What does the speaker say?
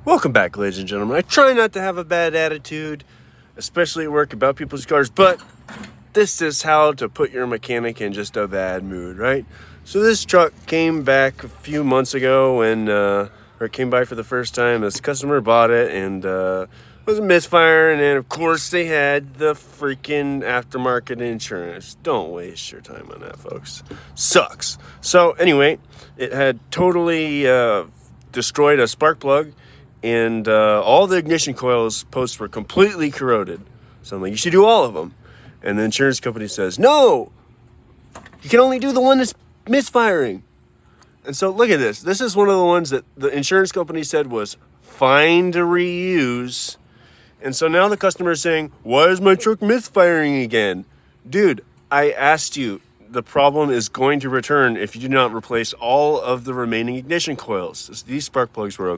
Welcome back, ladies and gentlemen. I try not to have a bad attitude, especially at work about people's cars, but this is how to put your mechanic in just a bad mood, right? So this truck came back a few months ago or it came by for the first time. This customer bought it and was a misfire, and then of course they had the freaking aftermarket insurance. Don't waste your time on that, folks. Sucks. So anyway, it had totally destroyed a spark plug, and all the ignition coils posts were completely corroded. So I'm like, you should do all of them. And the insurance company says, no, you can only do the one that's misfiring. And so look at this. This is one of the ones that the insurance company said was fine to reuse. And so now the customer is saying, why is my truck misfiring again? Dude, I asked you, the problem is going to return if you do not replace all of the remaining ignition coils. These spark plugs were okay.